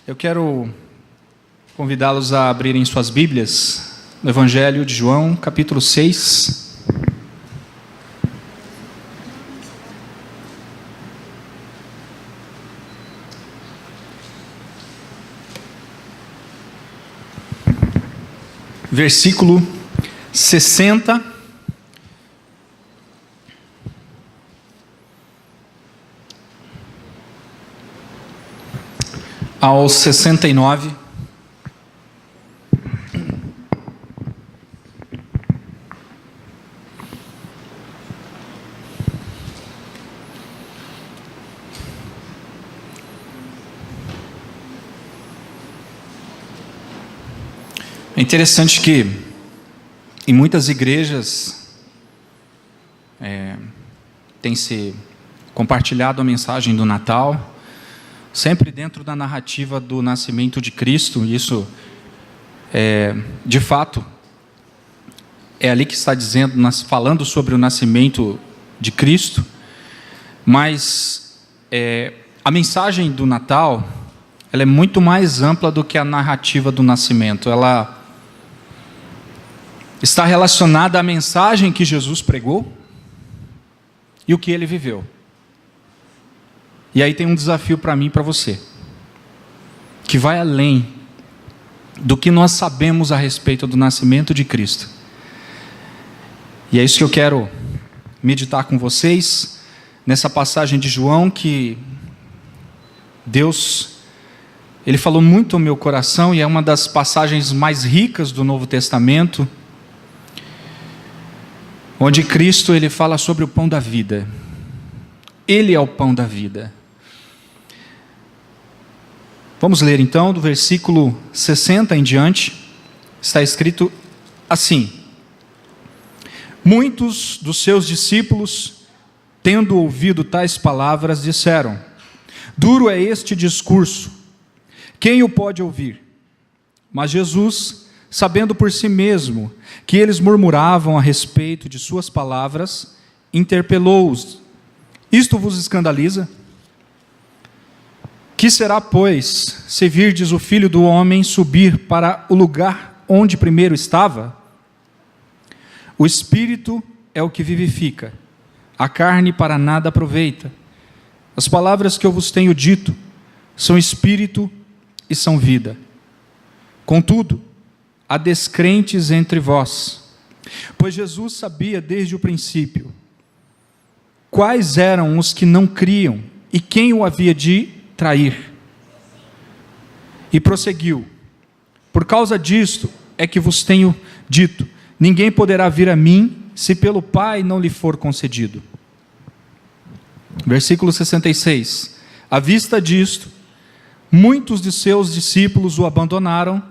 Eu quero convidá-los a abrirem suas Bíblias no Evangelho de João, capítulo 6. Versículo 60 ao 69. É interessante que em muitas igrejas tem se compartilhado a mensagem do Natal, sempre dentro da narrativa do nascimento de Cristo. Isso, de fato, é ali que está dizendo, falando sobre o nascimento de Cristo, mas a mensagem do Natal, ela é muito mais ampla do que a narrativa do nascimento. Ela está relacionada à mensagem que Jesus pregou e o que ele viveu. E aí tem um desafio para mim e para você, que vai além do que nós sabemos a respeito do nascimento de Cristo. E é isso que eu quero meditar com vocês, nessa passagem de João, que Deus, Ele falou muito ao meu coração, e é uma das passagens mais ricas do Novo Testamento, onde Cristo, Ele fala sobre o pão da vida. Ele é o pão da vida. Vamos ler então do versículo 60 em diante. Está escrito assim: muitos dos seus discípulos, tendo ouvido tais palavras, disseram: duro é este discurso, quem o pode ouvir? Mas Jesus, sabendo por si mesmo que eles murmuravam a respeito de suas palavras, interpelou-os: isto vos escandaliza? Que será, pois, se virdes o Filho do Homem subir para o lugar onde primeiro estava? O Espírito é o que vivifica, a carne para nada aproveita. As palavras que eu vos tenho dito são Espírito e são vida. Contudo, há descrentes entre vós, pois Jesus sabia desde o princípio quais eram os que não criam e quem o havia de trair. E prosseguiu: por causa disto é que vos tenho dito, ninguém poderá vir a mim se pelo Pai não lhe for concedido. Versículo 66. À vista disto, muitos de seus discípulos o abandonaram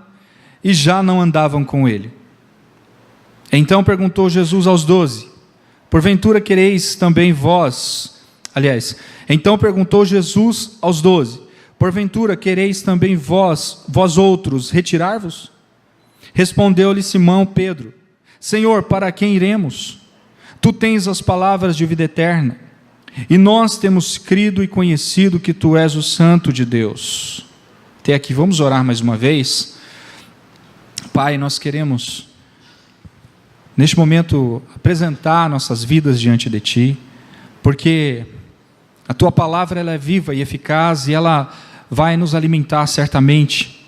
e já não andavam com ele. Então perguntou Jesus aos 12: porventura quereis também vós... Então perguntou Jesus aos 12: porventura quereis também vós outros retirar-vos? Respondeu-lhe Simão Pedro: Senhor, para quem iremos? Tu tens as palavras de vida eterna, e nós temos crido e conhecido que tu és o Santo de Deus. Até aqui, vamos orar mais uma vez. Pai, nós queremos neste momento apresentar nossas vidas diante de Ti, porque a Tua palavra, ela é viva e eficaz, e ela vai nos alimentar certamente.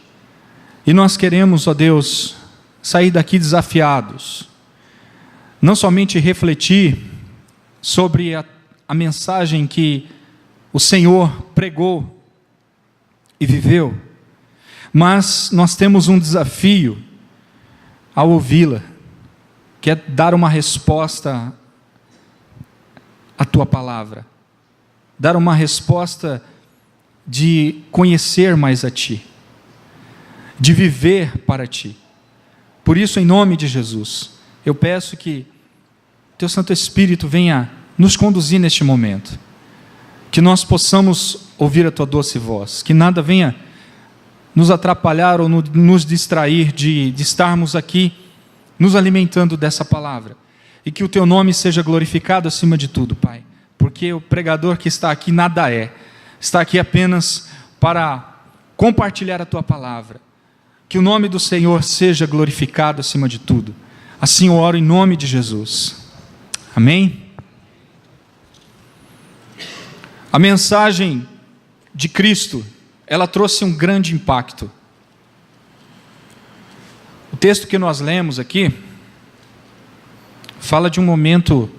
E nós queremos, ó Deus, sair daqui desafiados, não somente refletir sobre a mensagem que o Senhor pregou e viveu, mas nós temos um desafio ao ouvi-la, que é dar uma resposta à Tua palavra, dar uma resposta de conhecer mais a Ti, de viver para Ti. Por isso, em nome de Jesus, eu peço que Teu Santo Espírito venha nos conduzir neste momento, que nós possamos ouvir a Tua doce voz, que nada venha nos atrapalhar ou nos distrair de estarmos aqui nos alimentando dessa palavra, e que o Teu nome seja glorificado acima de tudo, Pai, porque o pregador que está aqui nada é, está aqui apenas para compartilhar a tua palavra. Que o nome do Senhor seja glorificado acima de tudo. Assim eu oro em nome de Jesus. Amém? A mensagem de Cristo, ela trouxe um grande impacto. O texto que nós lemos aqui fala de um momento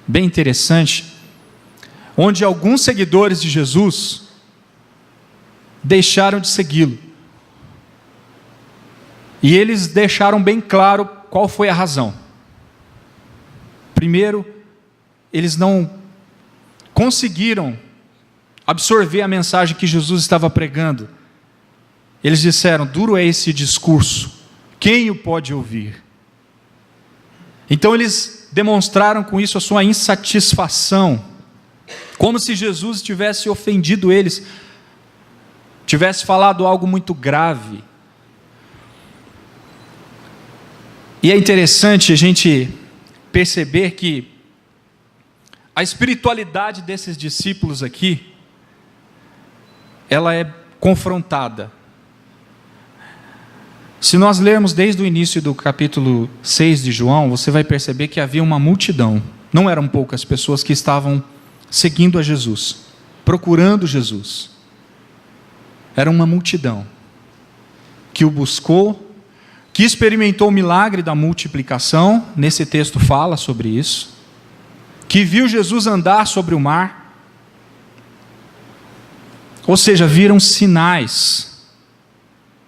bem interessante, onde alguns seguidores de Jesus deixaram de segui-lo. E eles deixaram bem claro qual foi a razão. Primeiro, eles não conseguiram absorver a mensagem que Jesus estava pregando. Eles disseram: duro é esse discurso, quem o pode ouvir? Então eles demonstraram com isso a sua insatisfação, como se Jesus tivesse ofendido eles, tivesse falado algo muito grave. E é interessante a gente perceber que a espiritualidade desses discípulos aqui, ela é confrontada. Se nós lermos desde o início do capítulo 6 de João, você vai perceber que havia uma multidão, não eram poucas pessoas que estavam seguindo a Jesus, procurando Jesus. Era uma multidão que o buscou, que experimentou o milagre da multiplicação, nesse texto fala sobre isso, que viu Jesus andar sobre o mar, ou seja, viram sinais,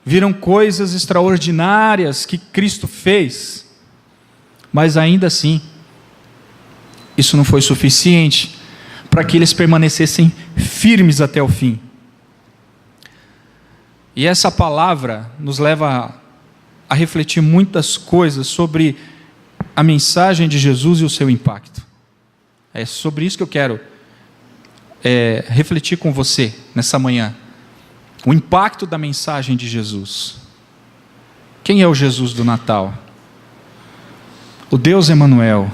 viram coisas extraordinárias que Cristo fez, mas ainda assim, isso não foi suficiente para que eles permanecessem firmes até o fim. E essa palavra nos leva a refletir muitas coisas sobre a mensagem de Jesus e o seu impacto. É sobre isso que eu quero refletir com você nessa manhã. O impacto da mensagem de Jesus. Quem é o Jesus do Natal? O Deus Emanuel,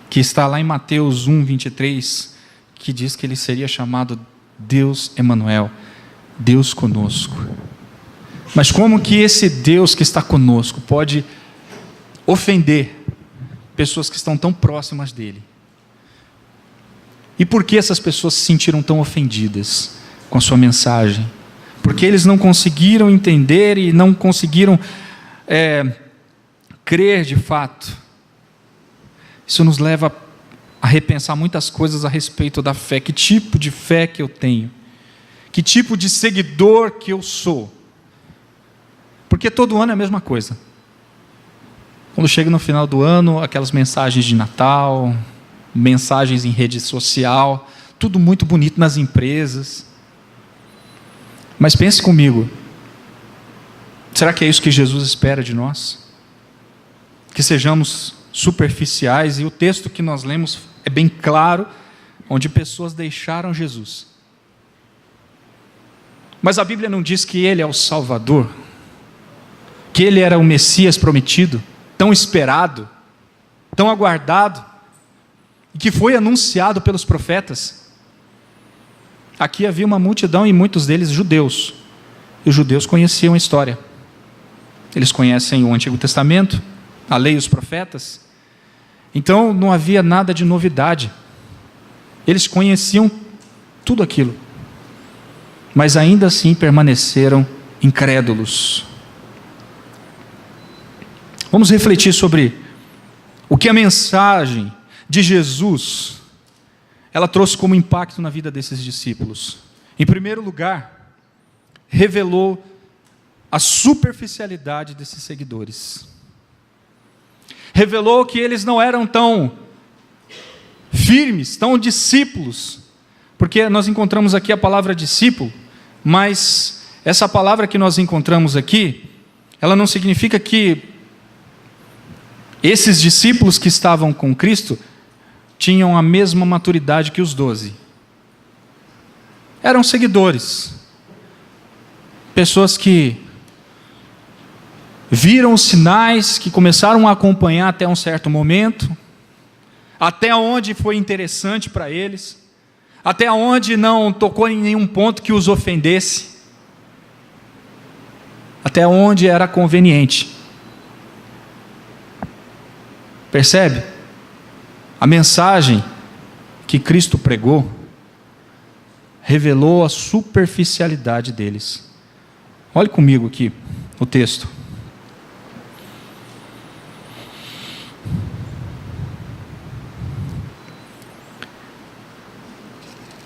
que está lá em Mateus 1:23, que diz que ele seria chamado Deus Emanuel, Deus conosco. Mas como que esse Deus que está conosco pode ofender pessoas que estão tão próximas dele? E por que essas pessoas se sentiram tão ofendidas com a sua mensagem? Porque eles não conseguiram entender e não conseguiram crer de fato. Isso nos leva a repensar muitas coisas a respeito da fé. Que tipo de fé que eu tenho? Que tipo de seguidor que eu sou? Porque todo ano é a mesma coisa. Quando chega no final do ano, aquelas mensagens de Natal, mensagens em rede social, tudo muito bonito nas empresas. Mas pense comigo, será que é isso que Jesus espera de nós? Que sejamos superficiais? E o texto que nós lemos é bem claro, onde pessoas deixaram Jesus. Mas a Bíblia não diz que Ele é o Salvador, que Ele era o Messias prometido, tão esperado, tão aguardado, e que foi anunciado pelos profetas. Aqui havia uma multidão e muitos deles judeus, e os judeus conheciam a história, eles conhecem o Antigo Testamento, a lei e os profetas, então não havia nada de novidade, eles conheciam tudo aquilo, mas ainda assim permaneceram incrédulos. Vamos refletir sobre o que a mensagem de Jesus, ela trouxe como impacto na vida desses discípulos. Em primeiro lugar, revelou a superficialidade desses seguidores. Revelou que eles não eram tão firmes, tão discípulos, porque nós encontramos aqui a palavra discípulo, mas essa palavra que nós encontramos aqui, ela não significa que esses discípulos que estavam com Cristo tinham a mesma maturidade que os 12. Eram seguidores, pessoas que viram os sinais, que começaram a acompanhar até um certo momento, até onde foi interessante para eles, até onde não tocou em nenhum ponto que os ofendesse. até onde era conveniente. Percebe? A mensagem que Cristo pregou revelou a superficialidade deles. Olhe comigo aqui o texto.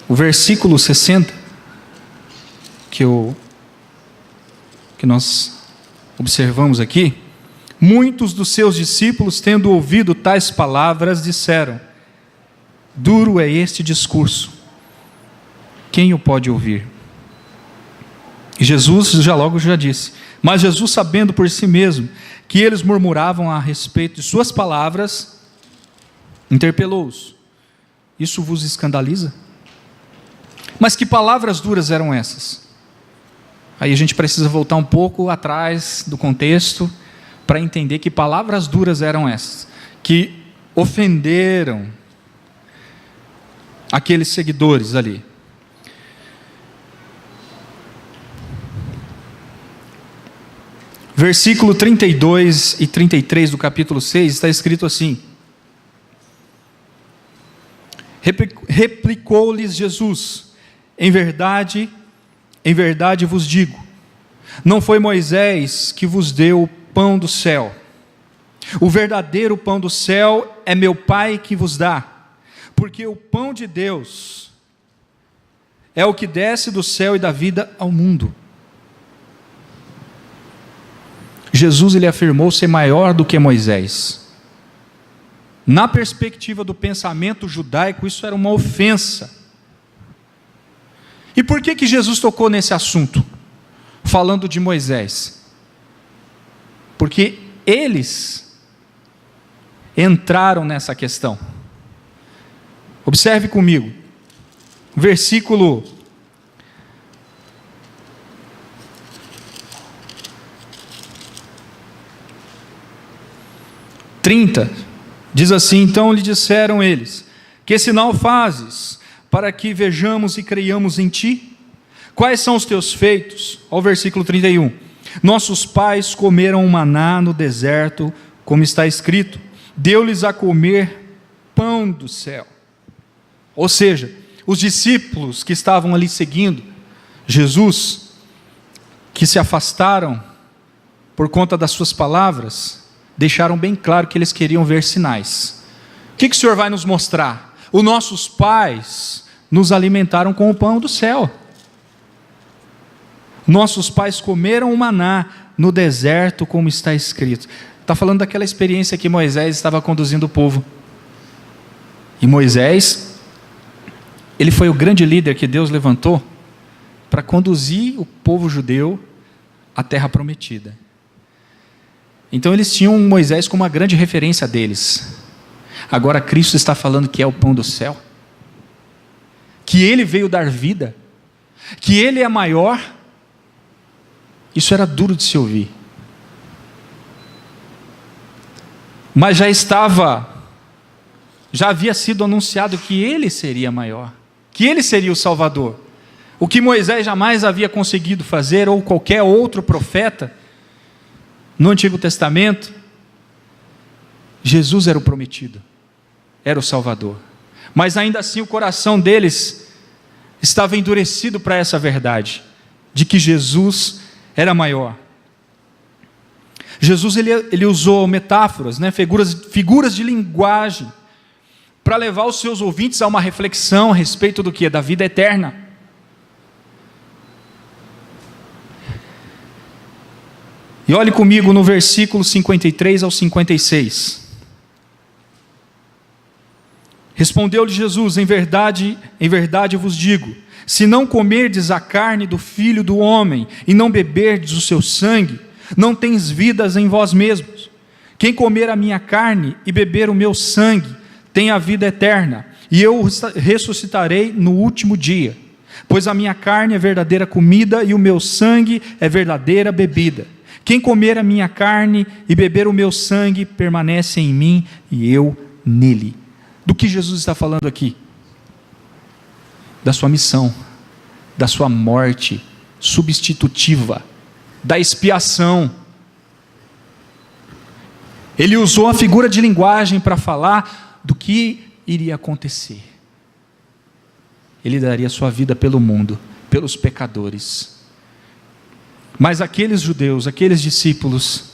O versículo 60, que nós observamos aqui: muitos dos seus discípulos, tendo ouvido tais palavras, disseram: duro é este discurso, quem o pode ouvir? E Jesus logo já disse. Mas Jesus, sabendo por si mesmo que eles murmuravam a respeito de suas palavras, interpelou-os: isso vos escandaliza? Mas que palavras duras eram essas? Aí a gente precisa voltar um pouco atrás do contexto para entender que palavras duras eram essas, que ofenderam aqueles seguidores ali. Versículo 32 e 33 do capítulo 6 está escrito assim: replicou-lhes Jesus: em verdade vos digo, não foi Moisés que vos deu o pão do céu. O verdadeiro pão do céu é meu Pai que vos dá, porque o pão de Deus é o que desce do céu e dá vida ao mundo. Jesus, ele afirmou ser maior do que Moisés. Na perspectiva do pensamento judaico, isso era uma ofensa. E por que Jesus tocou nesse assunto, falando de Moisés? Porque eles entraram nessa questão. Observe comigo, versículo 30, diz assim: então lhe disseram eles: que sinal fazes, para que vejamos e creiamos em ti? Quais são os teus feitos? Olha o versículo 31. Nossos pais comeram maná no deserto, como está escrito, deu-lhes a comer pão do céu. Ou seja, os discípulos que estavam ali seguindo Jesus, que se afastaram por conta das suas palavras, deixaram bem claro que eles queriam ver sinais. O que o Senhor vai nos mostrar? Os nossos pais nos alimentaram com o pão do céu. Nossos pais comeram o maná no deserto, como está escrito. Está falando daquela experiência que Moisés estava conduzindo o povo. E Moisés, ele foi o grande líder que Deus levantou para conduzir o povo judeu à terra prometida. Então eles tinham Moisés como uma grande referência deles. Agora Cristo está falando que é o pão do céu, que Ele veio dar vida, que Ele é maior. Isso era duro de se ouvir, mas já havia sido anunciado que Ele seria maior, que Ele seria o Salvador. O que Moisés jamais havia conseguido fazer, ou qualquer outro profeta no Antigo Testamento, Jesus era o prometido, era o Salvador. Mas ainda assim o coração deles estava endurecido para essa verdade, de que Jesus era maior. Jesus ele usou metáforas, figuras de linguagem, para levar os seus ouvintes a uma reflexão a respeito do que? Da vida eterna. E olhe comigo no versículo 53 ao 56. Respondeu-lhe Jesus: em verdade vos digo, se não comerdes a carne do Filho do Homem, e não beberdes o seu sangue, não tens vidas em vós mesmos. Quem comer a minha carne e beber o meu sangue, tem a vida eterna, e eu ressuscitarei no último dia. Pois a minha carne é verdadeira comida, e o meu sangue é verdadeira bebida. Quem comer a minha carne e beber o meu sangue, permanece em mim, e eu nele. Do que Jesus está falando aqui? Da sua missão, da sua morte substitutiva, da expiação. Ele usou a figura de linguagem para falar do que iria acontecer. Ele daria sua vida pelo mundo, pelos pecadores. Mas aqueles judeus, aqueles discípulos,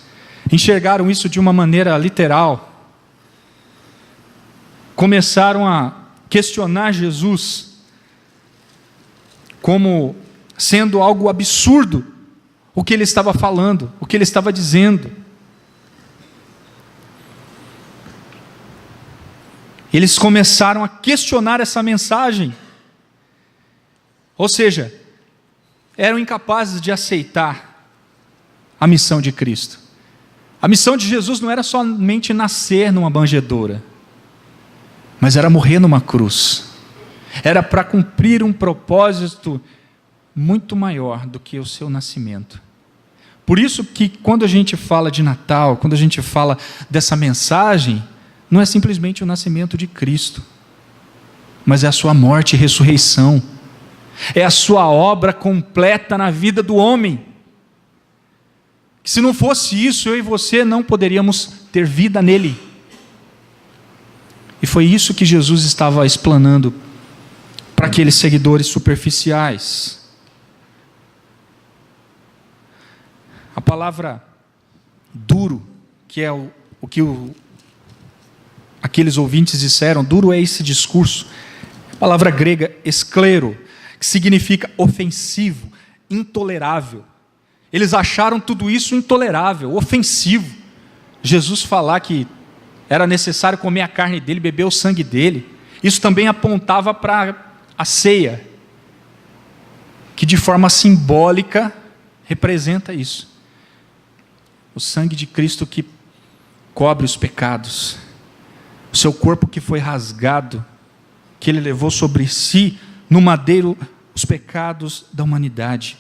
enxergaram isso de uma maneira literal. Começaram a questionar Jesus como sendo algo absurdo o que ele estava falando, o que ele estava dizendo. Eles começaram a questionar essa mensagem. Ou seja, eram incapazes de aceitar a missão de Cristo. A missão de Jesus não era somente nascer numa manjedoura, mas era morrer numa cruz. Era para cumprir um propósito muito maior do que o seu nascimento. Por isso que quando a gente fala de Natal, quando a gente fala dessa mensagem, não é simplesmente o nascimento de Cristo, mas é a sua morte e ressurreição. É a sua obra completa na vida do homem. Se não fosse isso, eu e você não poderíamos ter vida nele. E foi isso que Jesus estava explanando para aqueles seguidores superficiais. A palavra duro, que é o que aqueles ouvintes disseram, duro é esse discurso. A palavra grega esclero, que significa ofensivo, intolerável. Eles acharam tudo isso intolerável, ofensivo. Jesus falar que era necessário comer a carne dele, beber o sangue dele, isso também apontava para a ceia, que de forma simbólica representa isso. O sangue de Cristo que cobre os pecados, o seu corpo que foi rasgado, que ele levou sobre si no madeiro os pecados da humanidade.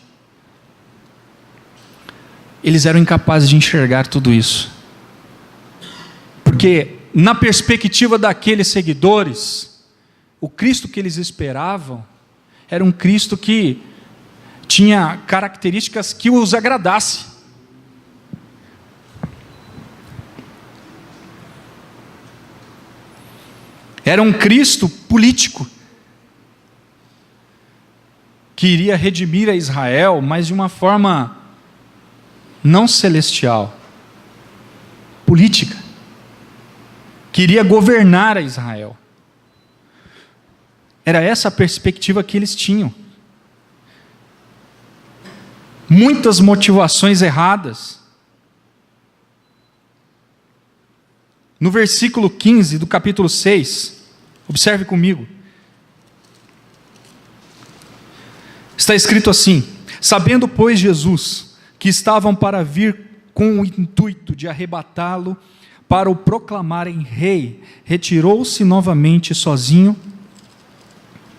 Eles eram incapazes de enxergar tudo isso, porque na perspectiva daqueles seguidores, o Cristo que eles esperavam era um Cristo que tinha características que os agradasse. Era um Cristo político, que iria redimir a Israel, mas de uma forma não celestial, política, que iria governar a Israel. Era essa a perspectiva que eles tinham. Muitas motivações erradas. No versículo 15 do capítulo 6, observe comigo. Está escrito assim: sabendo, pois, Jesus, que estavam para vir com o intuito de arrebatá-lo, para o proclamarem rei, retirou-se novamente sozinho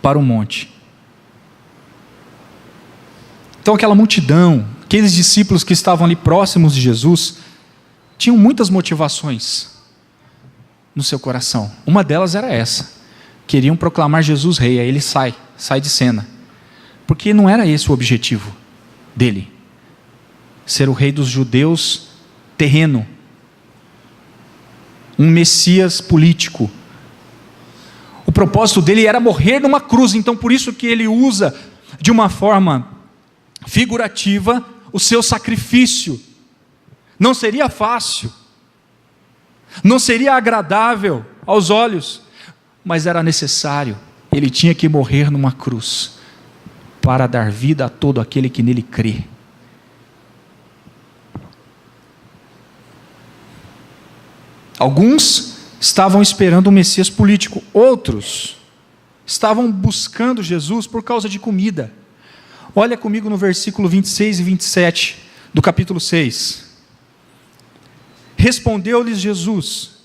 para o monte. Então aquela multidão, aqueles discípulos que estavam ali próximos de Jesus, tinham muitas motivações no seu coração. Uma delas era essa: queriam proclamar Jesus rei. Aí ele sai de cena, porque não era esse o objetivo dele, ser o rei dos judeus terreno, um Messias político. O propósito dele era morrer numa cruz. Então por isso que ele usa de uma forma figurativa o seu sacrifício. Não seria fácil, não seria agradável aos olhos, mas era necessário. Ele tinha que morrer numa cruz para dar vida a todo aquele que nele crê. Alguns estavam esperando um Messias político, outros estavam buscando Jesus por causa de comida. Olha comigo no versículo 26 e 27 do capítulo 6. Respondeu-lhes Jesus: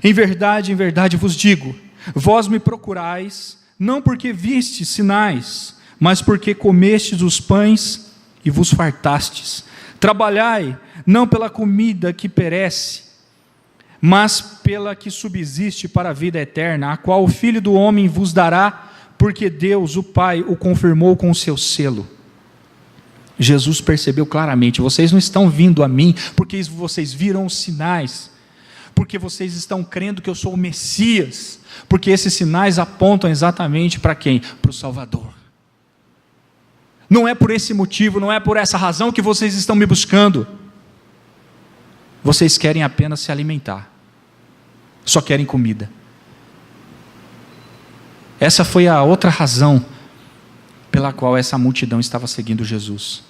em verdade vos digo, vós me procurais, não porque vistes sinais, mas porque comestes os pães e vos fartastes. Trabalhai, não pela comida que perece, mas pela que subsiste para a vida eterna, a qual o Filho do Homem vos dará, porque Deus, o Pai, o confirmou com o seu selo. Jesus percebeu claramente: vocês não estão vindo a mim porque vocês viram os sinais, porque vocês estão crendo que eu sou o Messias, porque esses sinais apontam exatamente para quem? Para o Salvador. Não é por esse motivo, não é por essa razão que vocês estão me buscando. Vocês querem apenas se alimentar, só querem comida. Essa foi a outra razão pela qual essa multidão estava seguindo Jesus.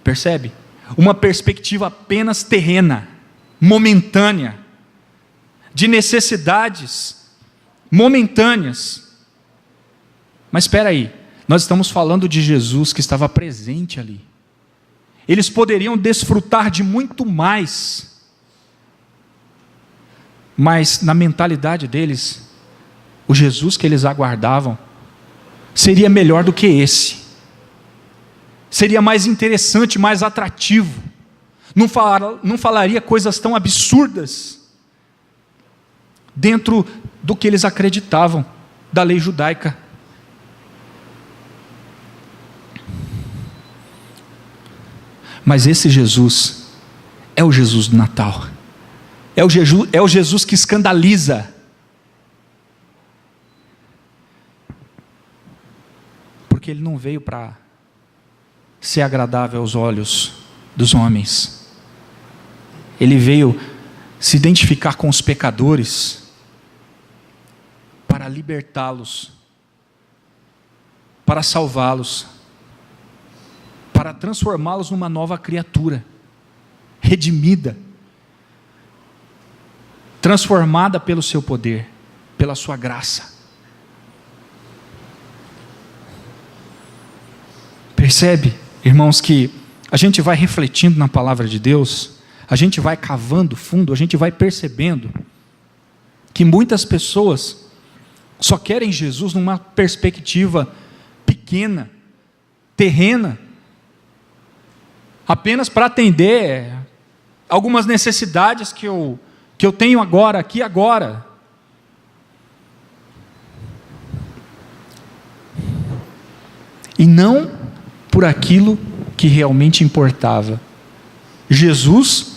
Percebe? Uma perspectiva apenas terrena, momentânea, de necessidades momentâneas. Mas espera aí, nós estamos falando de Jesus que estava presente ali. Eles poderiam desfrutar de muito mais, mas na mentalidade deles, o Jesus que eles aguardavam seria melhor do que esse, seria mais interessante, mais atrativo, não falaria coisas tão absurdas dentro do que eles acreditavam da lei judaica. Mas esse Jesus é o Jesus do Natal, é o Jesus que escandaliza, porque ele não veio para ser agradável aos olhos dos homens, ele veio se identificar com os pecadores para libertá-los, para salvá-los, para transformá-los numa nova criatura, redimida, transformada pelo seu poder, pela sua graça. Percebe, irmãos, que a gente vai refletindo na palavra de Deus, a gente vai cavando fundo, a gente vai percebendo que muitas pessoas só querem Jesus numa perspectiva pequena, terrena, apenas para atender algumas necessidades que eu tenho agora, aqui agora. E não por aquilo que realmente importava. Jesus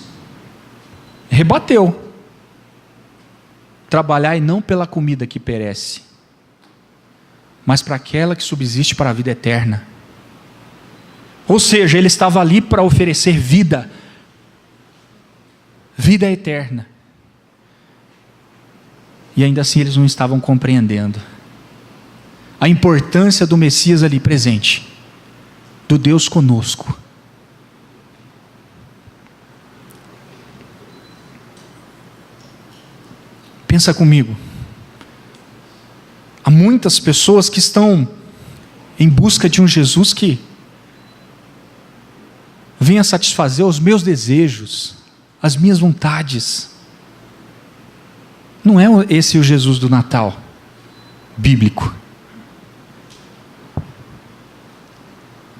rebateu: trabalhai não pela comida que perece, mas para aquela que subsiste para a vida eterna. Ou seja, ele estava ali para oferecer vida, vida eterna. E ainda assim eles não estavam compreendendo a importância do Messias ali presente, do Deus conosco. Pensa comigo, há muitas pessoas que estão em busca de um Jesus que venha satisfazer os meus desejos, as minhas vontades. Não é esse o Jesus do Natal bíblico.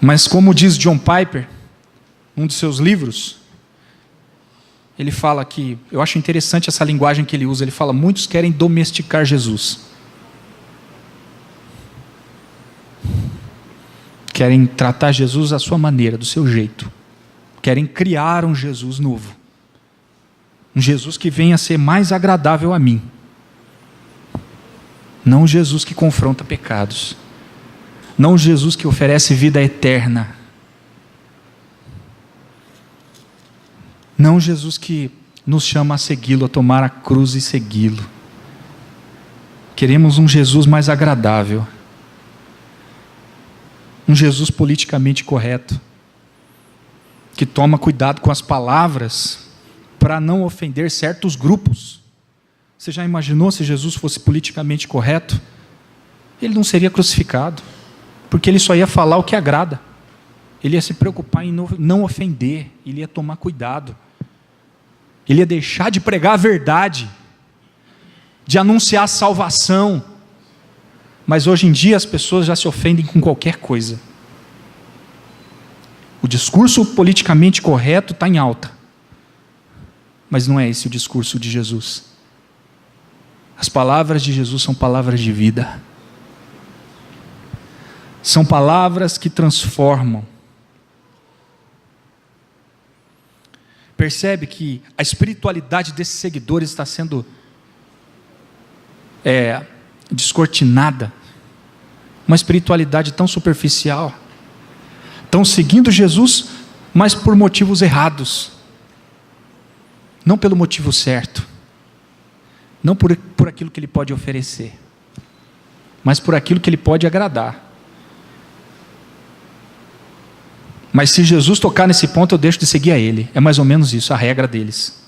Mas como diz John Piper, um dos seus livros, ele fala que, eu acho interessante essa linguagem que ele usa, ele fala: muitos querem domesticar Jesus. Querem tratar Jesus à sua maneira, do seu jeito. Querem criar um Jesus novo. Um Jesus que venha a ser mais agradável a mim. Não um Jesus que confronta pecados. Não um Jesus que oferece vida eterna. Não um Jesus que nos chama a segui-lo, a tomar a cruz e segui-lo. Queremos um Jesus mais agradável. Um Jesus politicamente correto, que toma cuidado com as palavras para não ofender certos grupos. Você já imaginou se Jesus fosse politicamente correto? Ele não seria crucificado, porque ele só ia falar o que agrada. Ele ia se preocupar em não ofender, ele ia tomar cuidado. Ele ia deixar de pregar a verdade, de anunciar a salvação. Mas hoje em dia as pessoas já se ofendem com qualquer coisa. O discurso politicamente correto está em alta, mas não é esse o discurso de Jesus. As palavras de Jesus são palavras de vida, são palavras que transformam, Percebe que a espiritualidade desses seguidores está sendo descortinada. Uma espiritualidade tão superficial. Estão seguindo Jesus, mas por motivos errados. Não pelo motivo certo. Não por aquilo que Ele pode oferecer, mas por aquilo que Ele pode agradar. Mas se Jesus tocar nesse ponto, eu deixo de seguir a Ele. É mais ou menos isso, a regra deles.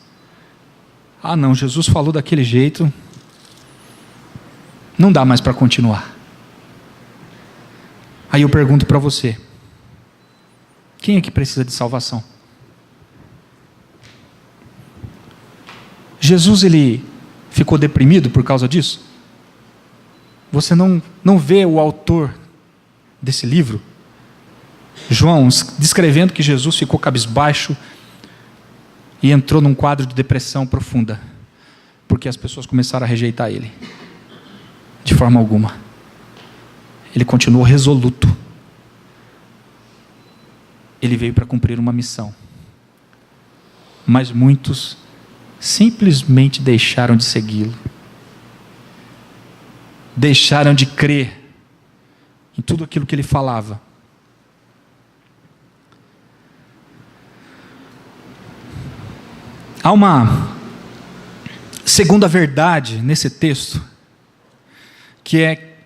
Ah não, Jesus falou daquele jeito, não dá mais para continuar. Aí eu pergunto para você, quem é que precisa de salvação? Jesus, Ele ficou deprimido por causa disso? Você não vê o autor desse livro, João, descrevendo que Jesus ficou cabisbaixo e entrou num quadro de depressão profunda, porque as pessoas começaram a rejeitar Ele? De forma alguma. Ele continuou resoluto. Ele veio para cumprir uma missão. Mas muitos simplesmente deixaram de segui-lo. Deixaram de crer em tudo aquilo que Ele falava. Há uma segunda verdade nesse texto, que é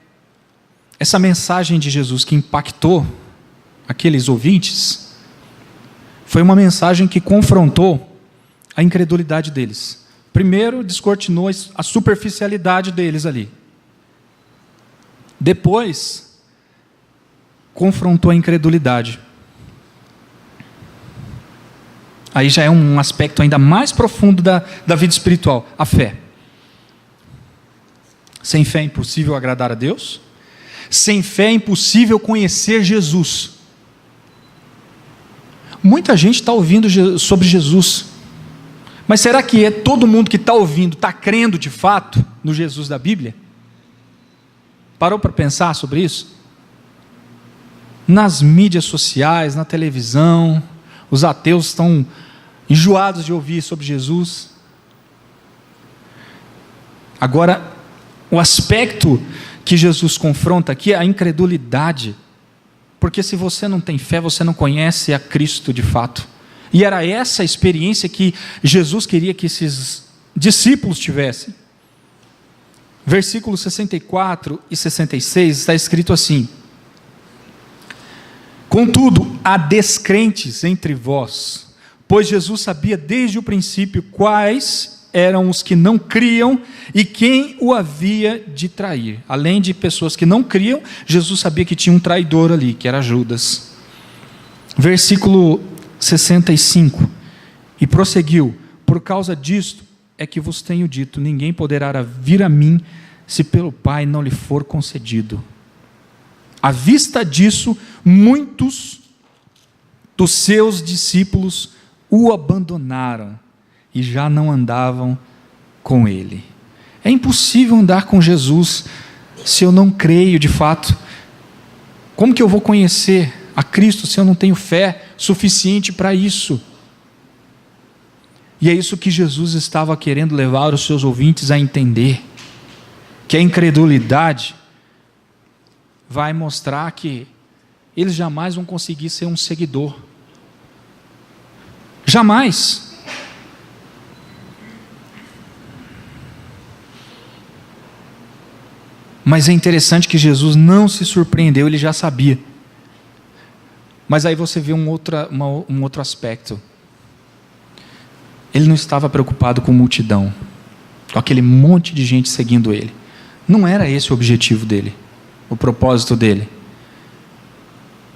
essa mensagem de Jesus que impactou aqueles ouvintes, foi uma mensagem que confrontou a incredulidade deles. Primeiro, descortinou a superficialidade deles ali. Depois, confrontou a incredulidade. Aí já é um aspecto ainda mais profundo da vida espiritual, a fé. Sem fé é impossível agradar a Deus. Sem fé é impossível conhecer Jesus. Muita gente está ouvindo sobre Jesus, mas será que todo mundo que está ouvindo está crendo de fato no Jesus da Bíblia? Parou para pensar sobre isso? Nas mídias sociais, na televisão, os ateus estão enjoados de ouvir sobre Jesus. Agora, o aspecto que Jesus confronta aqui é a incredulidade, porque se você não tem fé, você não conhece a Cristo de fato. E era essa a experiência que Jesus queria que esses discípulos tivessem. Versículos 64 e 66 está escrito assim: contudo, há descrentes entre vós, pois Jesus sabia desde o princípio quais eram os que não criam e quem o havia de trair. Além de pessoas que não criam, Jesus sabia que tinha um traidor ali, que era Judas. Versículo 65, e prosseguiu: por causa disto é que vos tenho dito, ninguém poderá vir a mim, se pelo Pai não lhe for concedido. À vista disso, muitos dos seus discípulos o abandonaram e já não andavam com ele. É impossível andar com Jesus se eu não creio de fato. Como que eu vou conhecer a Cristo se eu não tenho fé suficiente para isso? E é isso que Jesus estava querendo levar os seus ouvintes a entender, que a incredulidade vai mostrar que eles jamais vão conseguir ser um seguidor. Jamais. Mas é interessante que Jesus não se surpreendeu, ele já sabia. Mas aí você vê um outro aspecto. Ele não estava preocupado com multidão, com aquele monte de gente seguindo ele. Não era esse o objetivo dele, o propósito dele.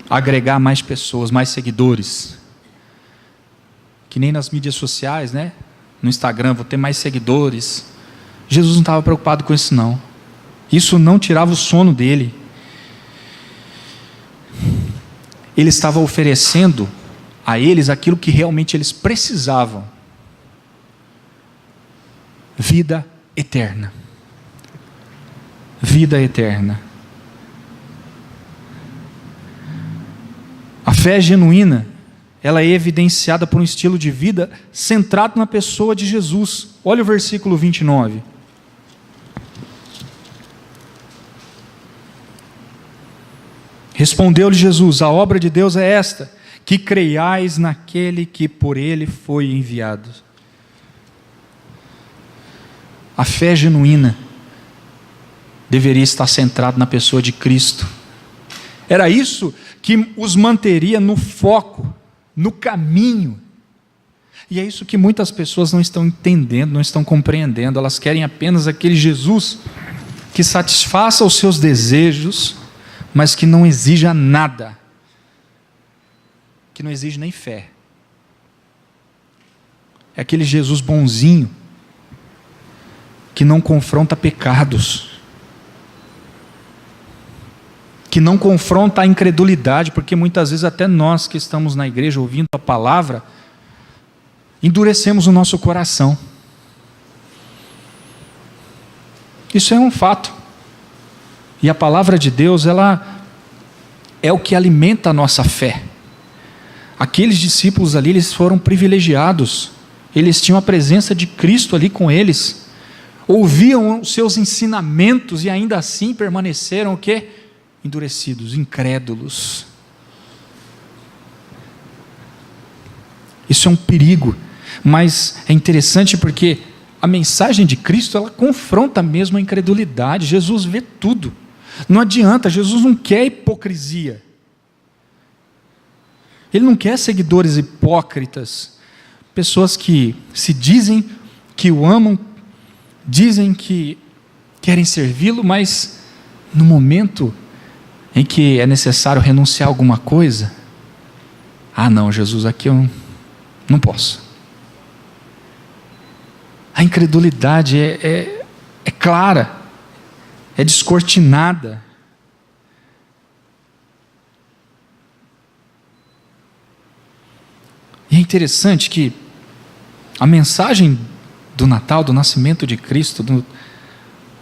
Agregar mais pessoas, mais seguidores. Que nem nas mídias sociais, né? No Instagram, vou ter mais seguidores. Jesus não estava preocupado com isso não. Isso não tirava o sono dele. Ele estava oferecendo a eles aquilo que realmente eles precisavam: vida eterna. Vida eterna. A fé genuína ela é evidenciada por um estilo de vida centrado na pessoa de Jesus. Olha o versículo 29. Respondeu-lhe Jesus: a obra de Deus é esta, que creiais naquele que por ele foi enviado. A fé genuína deveria estar centrada na pessoa de Cristo. Era isso que os manteria no foco, no caminho. E é isso que muitas pessoas não estão entendendo, não estão compreendendo. Elas querem apenas aquele Jesus que satisfaça os seus desejos, mas que não exija nada, que não exige nem fé. É aquele Jesus bonzinho, que não confronta pecados, que não confronta a incredulidade, porque muitas vezes até nós que estamos na igreja ouvindo a palavra, endurecemos o nosso coração. Isso é um fato. E a palavra de Deus, ela é o que alimenta a nossa fé. Aqueles discípulos ali, eles foram privilegiados. Eles tinham a presença de Cristo ali com eles. Ouviam os seus ensinamentos e ainda assim permaneceram o quê? Endurecidos, incrédulos. Isso é um perigo. Mas é interessante porque a mensagem de Cristo, ela confronta mesmo a incredulidade. Jesus vê tudo. Não adianta, Jesus não quer hipocrisia. Ele não quer seguidores hipócritas, pessoas que se dizem que o amam, dizem que querem servi-lo, mas no momento em que é necessário renunciar a alguma coisa, não, Jesus, aqui eu não posso. A incredulidade é clara, é descortinada. E é interessante que a mensagem do Natal, do nascimento de Cristo,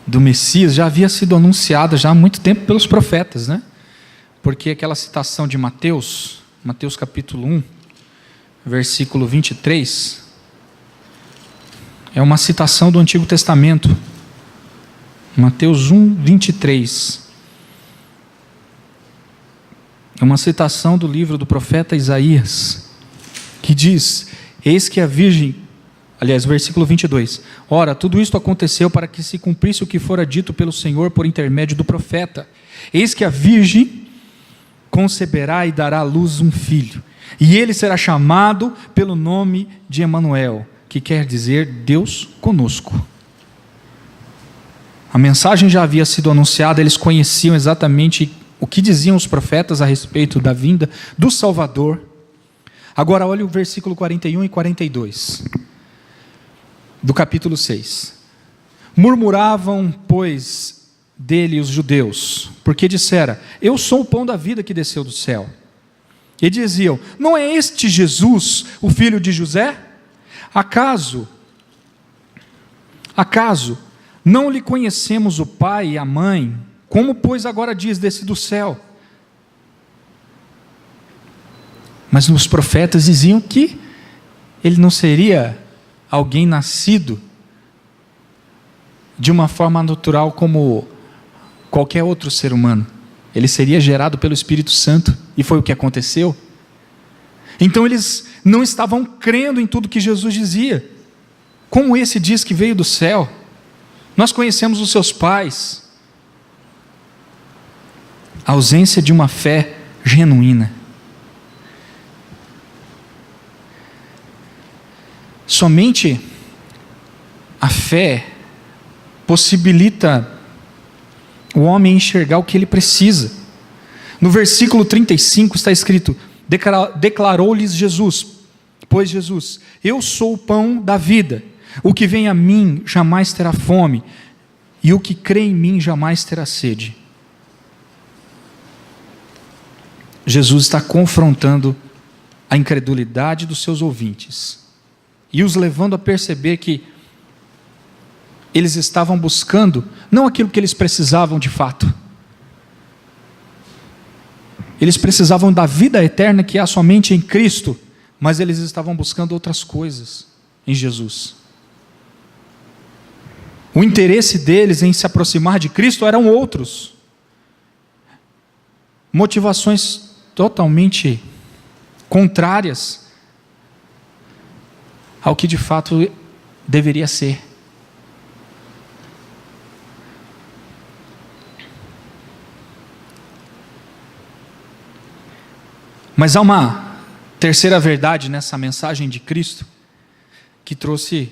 do Messias, já havia sido anunciada já há muito tempo pelos profetas, né? Porque aquela citação de Mateus capítulo 1, versículo 23, é uma citação do Antigo Testamento. Mateus 1, 23. É uma citação do livro do profeta Isaías, que diz: eis que a virgem, aliás, versículo 22, ora, tudo isto aconteceu para que se cumprisse o que fora dito pelo Senhor por intermédio do profeta. Eis que a virgem conceberá e dará à luz um filho, e ele será chamado pelo nome de Emanuel, que quer dizer Deus conosco. A mensagem já havia sido anunciada, eles conheciam exatamente o que diziam os profetas a respeito da vinda do Salvador. Agora olha o versículo 41 e 42 do capítulo 6. Murmuravam, pois, dele os judeus, porque dissera: eu sou o pão da vida que desceu do céu. E diziam: não é este Jesus, o filho de José? Acaso não lhe conhecemos o pai e a mãe? Como, pois, agora diz: desce do céu? Mas os profetas diziam que ele não seria alguém nascido de uma forma natural como qualquer outro ser humano. Ele seria gerado pelo Espírito Santo, e foi o que aconteceu. Então eles não estavam crendo em tudo que Jesus dizia. Como esse diz que veio do céu? Nós conhecemos os seus pais. A ausência de uma fé genuína. Somente a fé possibilita o homem enxergar o que ele precisa. No versículo 35 está escrito: declarou-lhes Jesus, pois Jesus: eu sou o pão da vida, o que vem a mim jamais terá fome, e o que crê em mim jamais terá sede. Jesus está confrontando a incredulidade dos seus ouvintes, e os levando a perceber que eles estavam buscando não aquilo que eles precisavam de fato. Eles precisavam da vida eterna que há somente em Cristo, mas eles estavam buscando outras coisas em Jesus. O interesse deles em se aproximar de Cristo eram outros. Motivações totalmente contrárias ao que de fato deveria ser. Mas há uma terceira verdade nessa mensagem de Cristo que trouxe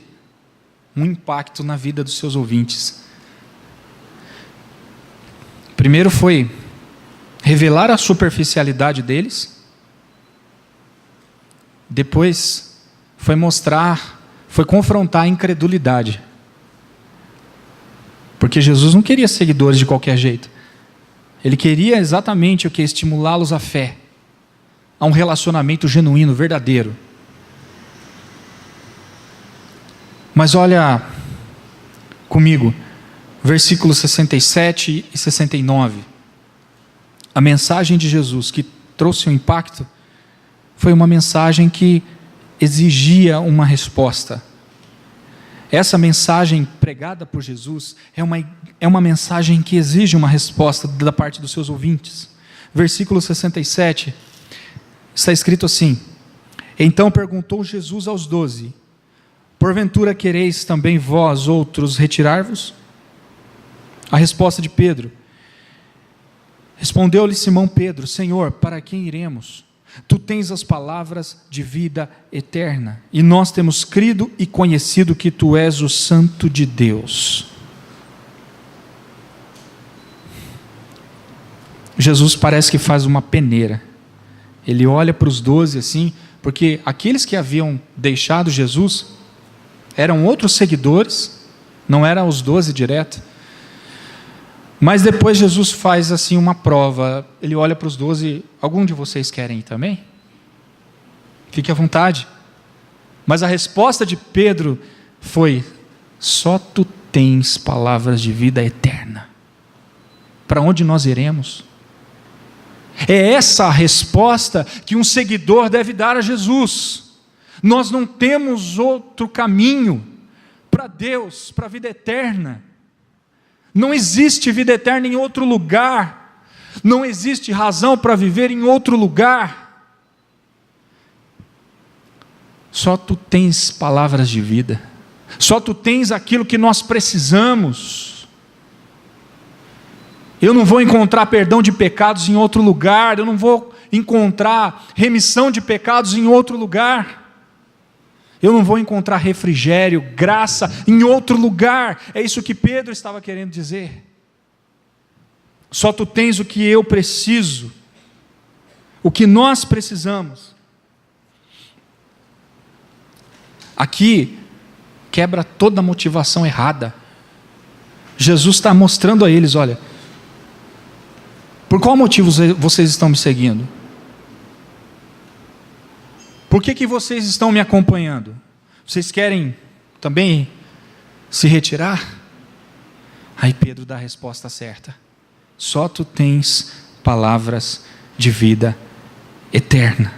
um impacto na vida dos seus ouvintes. Primeiro foi revelar a superficialidade deles. Depois foi confrontar a incredulidade. Porque Jesus não queria seguidores de qualquer jeito. Ele queria exatamente o que? Estimulá-los à fé, a um relacionamento genuíno, verdadeiro. Mas olha comigo, versículos 67 e 69. A mensagem de Jesus que trouxe um impacto foi uma mensagem que exigia uma resposta. Essa mensagem pregada por Jesus é uma mensagem que exige uma resposta da parte dos seus ouvintes. Versículo 67, está escrito assim: Então perguntou Jesus aos 12: Porventura quereis também vós outros retirar-vos? A resposta de Pedro: Respondeu-lhe Simão Pedro: Senhor, para quem iremos? Tu tens as palavras de vida eterna, e nós temos crido e conhecido que tu és o Santo de Deus. Jesus parece que faz uma peneira. Ele olha para os 12 assim, porque aqueles que haviam deixado Jesus eram outros seguidores, não eram os 12 direto. Mas depois Jesus faz assim uma prova. Ele olha para os 12: algum de vocês querem ir também? Fique à vontade. Mas a resposta de Pedro foi: só tu tens palavras de vida eterna. Para onde nós iremos? É essa a resposta que um seguidor deve dar a Jesus. Nós não temos outro caminho para Deus, para a vida eterna. Não existe vida eterna em outro lugar. Não existe razão para viver em outro lugar. Só tu tens palavras de vida. Só tu tens aquilo que nós precisamos. Eu não vou encontrar perdão de pecados em outro lugar. Eu não vou encontrar remissão de pecados em outro lugar. Eu não vou encontrar refrigério, graça em outro lugar. É isso que Pedro estava querendo dizer. Só tu tens o que eu preciso, o que nós precisamos. Aqui quebra toda a motivação errada. Jesus está mostrando a eles: olha, por qual motivo vocês estão me seguindo? Por que vocês estão me acompanhando? Vocês querem também se retirar? Aí Pedro dá a resposta certa: só tu tens palavras de vida eterna.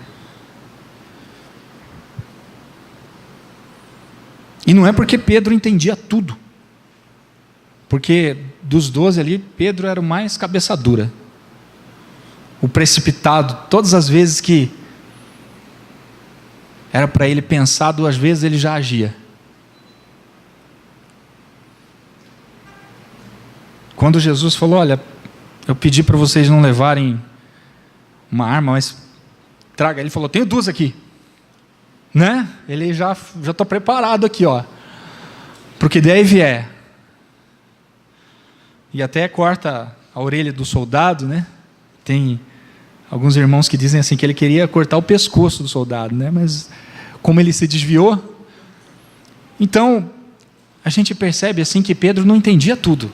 E não é porque Pedro entendia tudo, porque dos 12 ali, Pedro era o mais cabeça dura, o precipitado. Todas as vezes que era para ele pensar 2 vezes, ele já agia. Quando Jesus falou: olha, eu pedi para vocês não levarem uma arma, mas traga. Ele falou: tenho 2 aqui. Né? Ele já estou preparado aqui, ó, porque daí vier. E até corta a orelha do soldado, né? Tem alguns irmãos que dizem assim que ele queria cortar o pescoço do soldado, né? Mas como ele se desviou, então a gente percebe assim que Pedro não entendia tudo.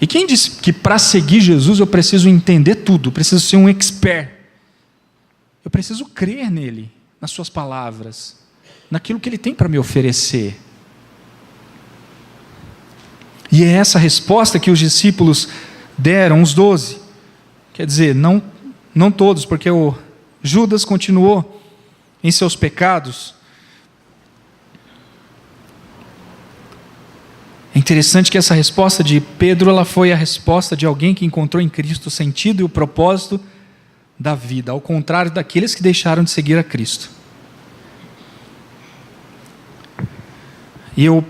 E quem disse que para seguir Jesus eu preciso entender tudo, eu preciso ser um expert? Eu preciso crer nele, nas suas palavras, naquilo que ele tem para me oferecer. E é essa resposta que os discípulos deram, os 12. Quer dizer, não todos, porque o Judas continuou em seus pecados. É interessante que essa resposta de Pedro, ela foi a resposta de alguém que encontrou em Cristo o sentido e o propósito da vida, ao contrário daqueles que deixaram de seguir a Cristo. E eu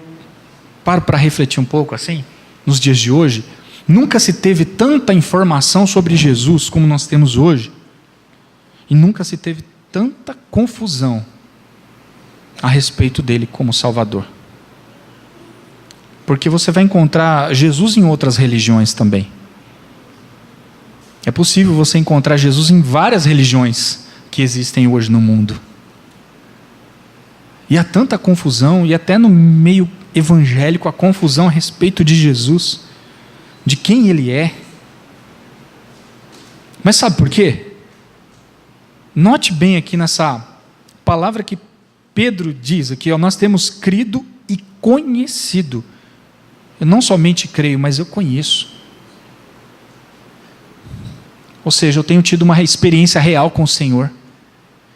paro para refletir um pouco assim, nos dias de hoje, nunca se teve tanta informação sobre Jesus como nós temos hoje, e nunca se teve tanta confusão a respeito dele como Salvador. Porque você vai encontrar Jesus em outras religiões também. É possível você encontrar Jesus em várias religiões que existem hoje no mundo. E há tanta confusão, e até no meio evangélico, a confusão a respeito de Jesus, de quem ele é. Mas sabe por quê? Note bem aqui nessa palavra que Pedro diz aqui, ó, nós temos crido e conhecido. Eu não somente creio, mas eu conheço. Ou seja, eu tenho tido uma experiência real com o Senhor.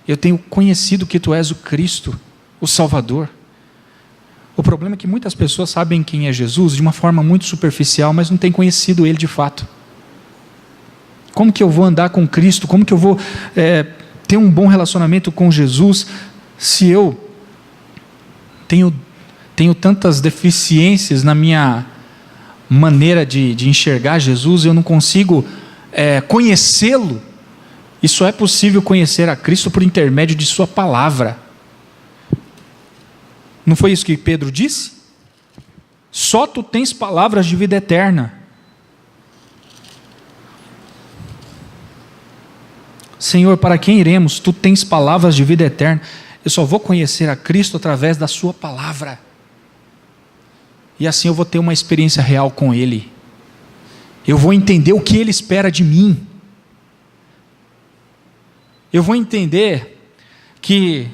Eu tenho conhecido que Tu és o Cristo, o Salvador. O problema é que muitas pessoas sabem quem é Jesus de uma forma muito superficial, mas não têm conhecido Ele de fato. Como que eu vou andar com Cristo? Como que eu vou ter um bom relacionamento com Jesus se eu tenho tantas deficiências na minha maneira de enxergar Jesus, eu não consigo conhecê-lo? E só é possível conhecer a Cristo por intermédio de sua palavra. Não foi isso que Pedro disse? Só tu tens palavras de vida eterna. Senhor, para quem iremos? Tu tens palavras de vida eterna. Eu só vou conhecer a Cristo através da sua palavra. E assim eu vou ter uma experiência real com Ele. Eu vou entender o que Ele espera de mim. Eu vou entender que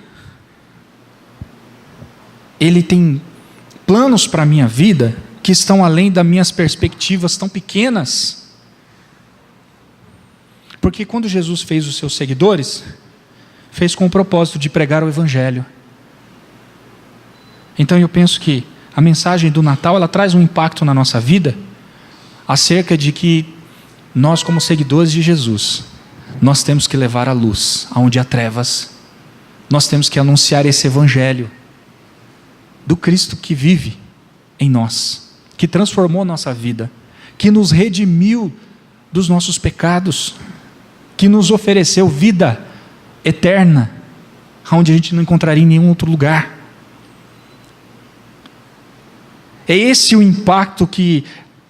Ele tem planos para a minha vida que estão além das minhas perspectivas tão pequenas. Porque quando Jesus fez os seus seguidores, fez com o propósito de pregar o Evangelho. Então eu penso que a mensagem do Natal, ela traz um impacto na nossa vida, acerca de que nós, como seguidores de Jesus, nós temos que levar a luz aonde há trevas. Nós temos que anunciar esse Evangelho do Cristo que vive em nós, que transformou nossa vida, que nos redimiu dos nossos pecados, que nos ofereceu vida eterna, onde a gente não encontraria em nenhum outro lugar. É esse o impacto que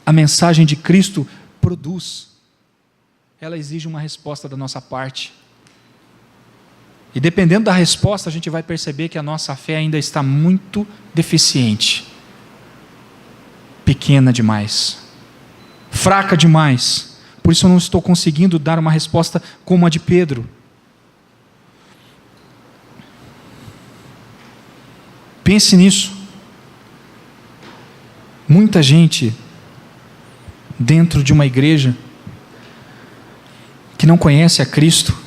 a mensagem de Cristo produz. Ela exige uma resposta da nossa parte. E dependendo da resposta, a gente vai perceber que a nossa fé ainda está muito deficiente, pequena demais, fraca demais. Por isso eu não estou conseguindo dar uma resposta como a de Pedro. Pense nisso. Muita gente dentro de uma igreja que não conhece a Cristo,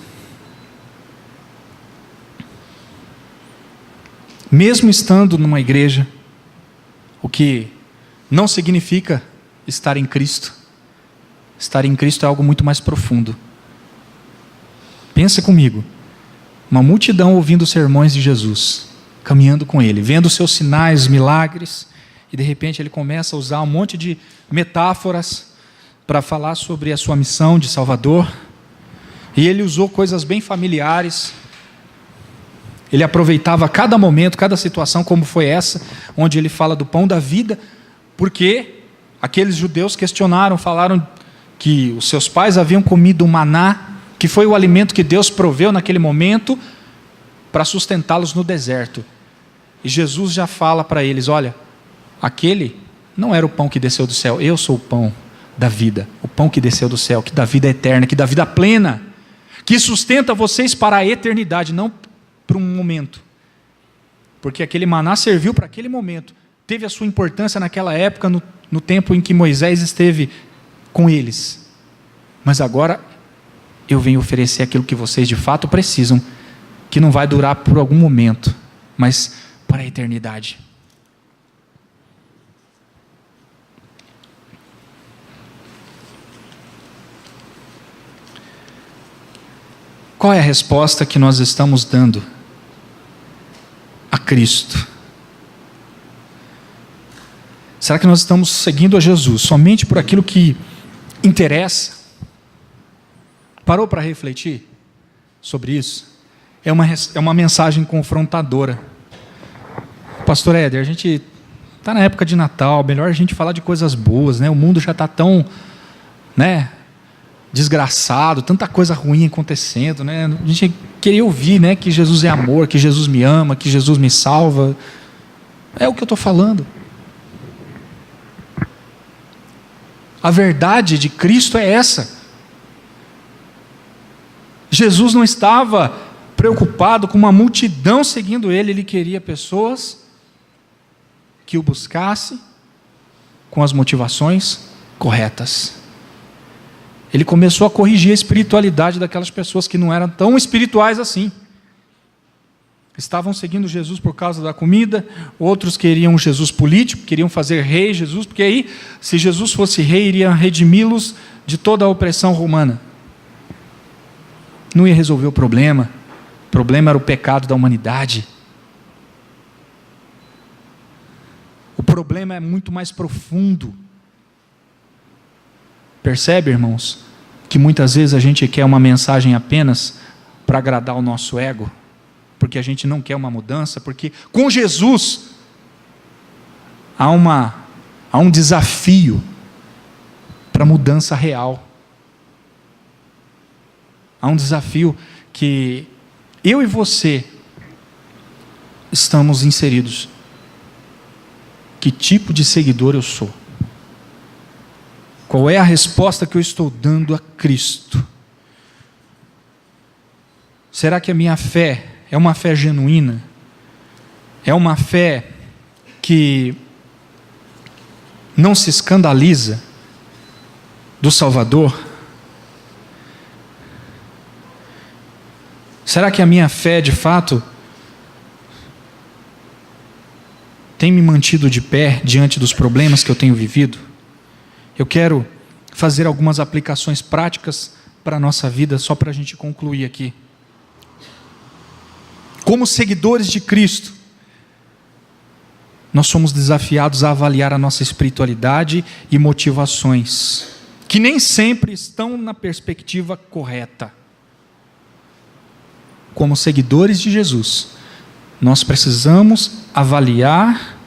mesmo estando numa igreja, o que não significa estar em Cristo. Estar em Cristo é algo muito mais profundo. Pensa comigo, uma multidão ouvindo os sermões de Jesus, caminhando com Ele, vendo os seus sinais, milagres, e de repente Ele começa a usar um monte de metáforas para falar sobre a sua missão de Salvador, e Ele usou coisas bem familiares. Ele aproveitava cada momento, cada situação, como foi essa, onde Ele fala do pão da vida, porque aqueles judeus questionaram, falaram que os seus pais haviam comido o maná, que foi o alimento que Deus proveu naquele momento para sustentá-los no deserto. E Jesus já fala para eles: olha, aquele não era o pão que desceu do céu, eu sou o pão da vida, o pão que desceu do céu, que dá vida eterna, que dá vida plena, que sustenta vocês para a eternidade, não para um momento. Porque aquele maná serviu para aquele momento, teve a sua importância naquela época, no tempo em que Moisés esteve com eles. Mas agora eu venho oferecer aquilo que vocês de fato precisam, que não vai durar por algum momento, mas para a eternidade. Qual é a resposta que nós estamos dando a Cristo? Será que nós estamos seguindo a Jesus somente por aquilo que interessa? Parou para refletir sobre isso? É uma mensagem confrontadora. Pastor Éder, a gente está na época de Natal, melhor a gente falar de coisas boas, né? O mundo já está tão, né, desgraçado, tanta coisa ruim acontecendo, né? A gente queria ouvir, né, que Jesus é amor, que Jesus me ama, que Jesus me salva. É o que eu estou falando. A verdade de Cristo é essa. Jesus não estava preocupado com uma multidão seguindo ele, ele queria pessoas que o buscassem com as motivações corretas. Ele começou a corrigir a espiritualidade daquelas pessoas que não eram tão espirituais assim. Estavam seguindo Jesus por causa da comida, outros queriam Jesus político, queriam fazer rei Jesus, porque aí, se Jesus fosse rei, iria redimi-los de toda a opressão romana. Não ia resolver o problema era o pecado da humanidade. O problema é muito mais profundo. Percebe, irmãos, que muitas vezes a gente quer uma mensagem apenas para agradar o nosso ego, porque a gente não quer uma mudança, porque com Jesus há um desafio para mudança real. Há um desafio que eu e você estamos inseridos. Que tipo de seguidor eu sou? Qual é a resposta que eu estou dando a Cristo? Será que a minha fé é uma fé genuína? É uma fé que não se escandaliza do Salvador? Será que a minha fé, de fato, tem me mantido de pé diante dos problemas que eu tenho vivido? Eu quero fazer algumas aplicações práticas para a nossa vida, só para a gente concluir aqui. Como seguidores de Cristo, nós somos desafiados a avaliar a nossa espiritualidade e motivações, que nem sempre estão na perspectiva correta. Como seguidores de Jesus, nós precisamos avaliar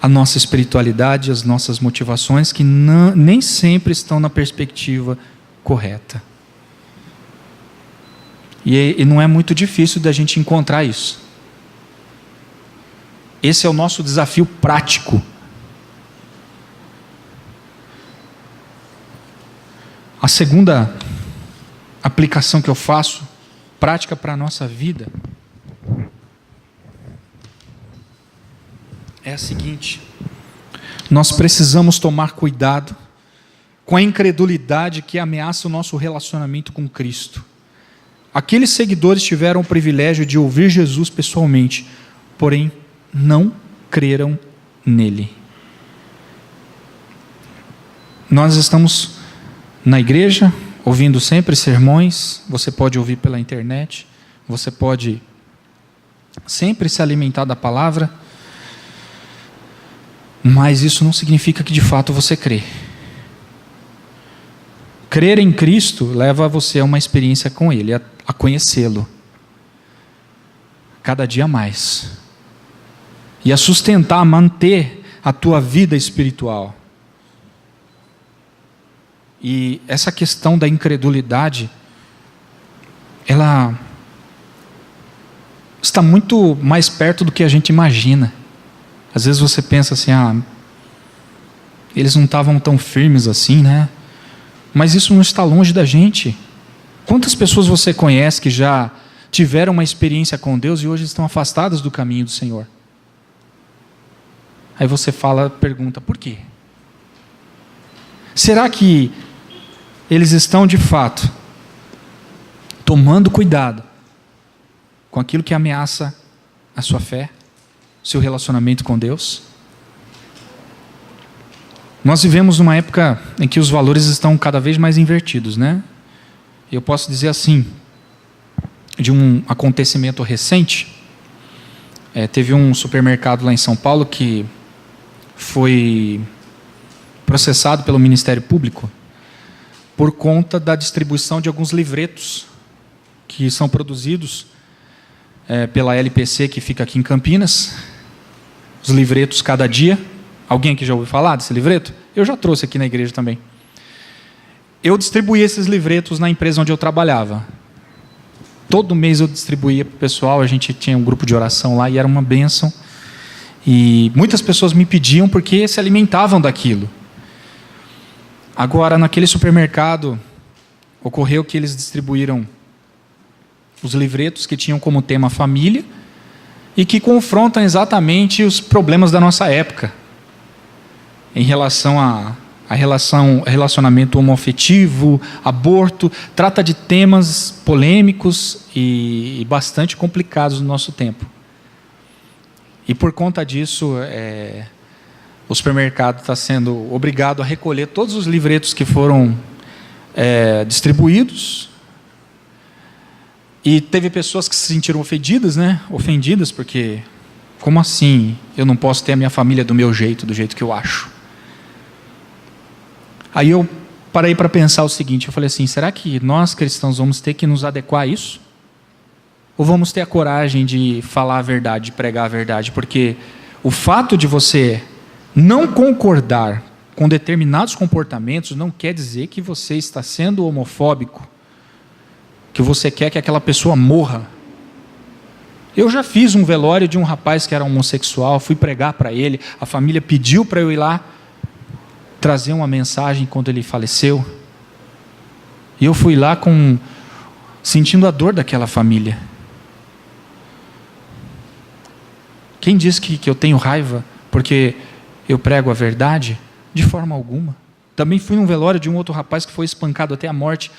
a nossa espiritualidade, as nossas motivações, que nem sempre estão na perspectiva correta. E não é muito difícil da gente encontrar isso. Esse é o nosso desafio prático. A segunda aplicação que eu faço, prática para a nossa vida, é a seguinte: nós precisamos tomar cuidado com a incredulidade que ameaça o nosso relacionamento com Cristo. Aqueles seguidores tiveram o privilégio de ouvir Jesus pessoalmente, porém não creram nele. Nós estamos na igreja, ouvindo sempre sermões, você pode ouvir pela internet, você pode sempre se alimentar da palavra, mas isso não significa que de fato você crê. Crer em Cristo leva você a uma experiência com Ele, a conhecê-lo, cada dia mais, e a sustentar, a manter a tua vida espiritual. E essa questão da incredulidade, ela está muito mais perto do que a gente imagina. Às vezes você pensa assim, eles não estavam tão firmes assim, né? Mas isso não está longe da gente. Quantas pessoas você conhece que já tiveram uma experiência com Deus e hoje estão afastadas do caminho do Senhor? Aí você pergunta, por quê? Será que eles estão de fato tomando cuidado com aquilo que ameaça a sua fé, seu relacionamento com Deus? Nós vivemos numa época em que os valores estão cada vez mais invertidos, né? Eu posso dizer assim, de um acontecimento recente, teve um supermercado lá em São Paulo que foi processado pelo Ministério Público por conta da distribuição de alguns livretos que são produzidos pela LPC, que fica aqui em Campinas. Os livretos Cada Dia. Alguém aqui já ouviu falar desse livreto? Eu já trouxe aqui na igreja também. Eu distribuía esses livretos na empresa onde eu trabalhava. Todo mês eu distribuía para o pessoal, a gente tinha um grupo de oração lá e era uma bênção. E muitas pessoas me pediam porque se alimentavam daquilo. Agora, naquele supermercado, ocorreu que eles distribuíram os livretos que tinham como tema família e que confrontam exatamente os problemas da nossa época, em relação a relacionamento homoafetivo, aborto, trata de temas polêmicos e bastante complicados no nosso tempo. E por conta disso, o supermercado está sendo obrigado a recolher todos os livretos que foram distribuídos. E teve pessoas que se sentiram ofendidas, né? Ofendidas porque, como assim? Eu não posso ter a minha família do meu jeito, do jeito que eu acho. Aí eu parei para pensar o seguinte, eu falei assim, será que nós cristãos vamos ter que nos adequar a isso? Ou vamos ter a coragem de falar a verdade, de pregar a verdade? Porque o fato de você não concordar com determinados comportamentos não quer dizer que você está sendo homofóbico, que você quer que aquela pessoa morra. Eu já fiz um velório de um rapaz que era homossexual, fui pregar para ele, a família pediu para eu ir lá trazer uma mensagem quando ele faleceu. E eu fui lá sentindo a dor daquela família. Quem diz que eu tenho raiva porque eu prego a verdade? De forma alguma. Também fui num velório de um outro rapaz que foi espancado até a morte.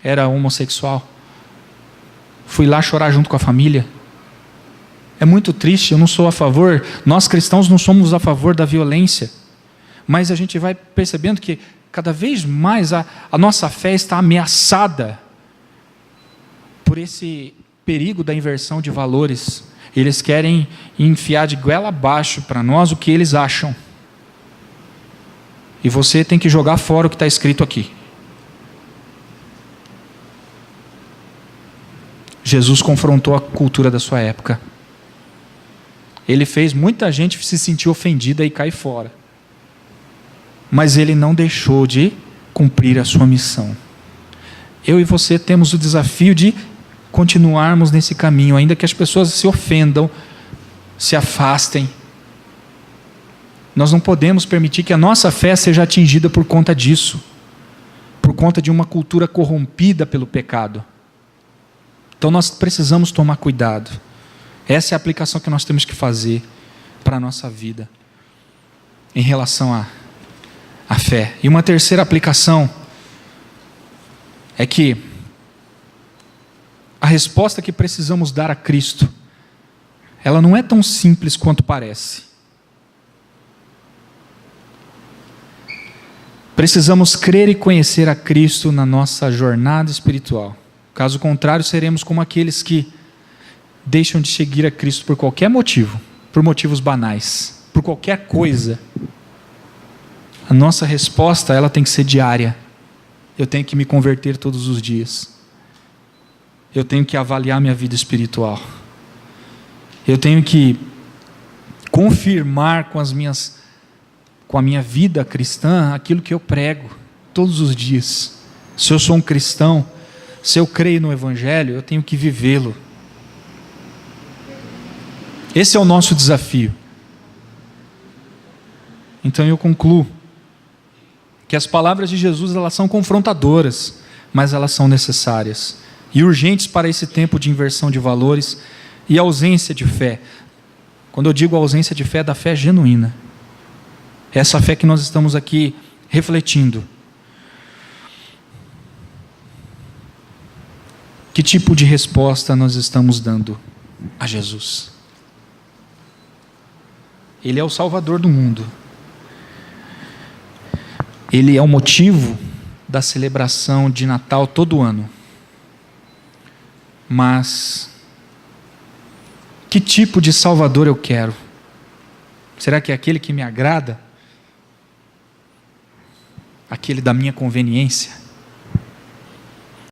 Era homossexual. Fui lá chorar junto com a família. É muito triste, eu não sou a favor, nós cristãos não somos a favor da violência. Mas a gente vai percebendo que cada vez mais a nossa fé está ameaçada por esse perigo da inversão de valores. Eles querem enfiar de goela abaixo para nós o que eles acham. E você tem que jogar fora o que está escrito aqui. Jesus confrontou a cultura da sua época. Ele fez muita gente se sentir ofendida e cair fora. Mas ele não deixou de cumprir a sua missão. Eu e você temos o desafio de continuarmos nesse caminho, ainda que as pessoas se ofendam, se afastem. Nós não podemos permitir que a nossa fé seja atingida por conta disso, por conta de uma cultura corrompida pelo pecado. Então nós precisamos tomar cuidado. Essa é a aplicação que nós temos que fazer para a nossa vida, em relação à fé. E uma terceira aplicação é que a resposta que precisamos dar a Cristo, ela não é tão simples quanto parece. Precisamos crer e conhecer a Cristo na nossa jornada espiritual. Caso contrário, seremos como aqueles que deixam de seguir a Cristo por qualquer motivo, por motivos banais, por qualquer coisa. A nossa resposta, ela tem que ser diária. Eu tenho que me converter todos os dias. Eu tenho que avaliar minha vida espiritual. Eu tenho que confirmar com a minha vida cristã aquilo que eu prego todos os dias. Se eu sou um cristão, se eu creio no Evangelho, eu tenho que vivê-lo. Esse é o nosso desafio. Então eu concluo que as palavras de Jesus, elas são confrontadoras, mas elas são necessárias e urgentes para esse tempo de inversão de valores e ausência de fé. Quando eu digo ausência de fé, é da fé genuína. Essa fé que nós estamos aqui refletindo. Que tipo de resposta nós estamos dando a Jesus? Ele é o Salvador do mundo. Ele é o motivo da celebração de Natal todo ano. Mas que tipo de Salvador eu quero? Será que é aquele que me agrada? Aquele da minha conveniência?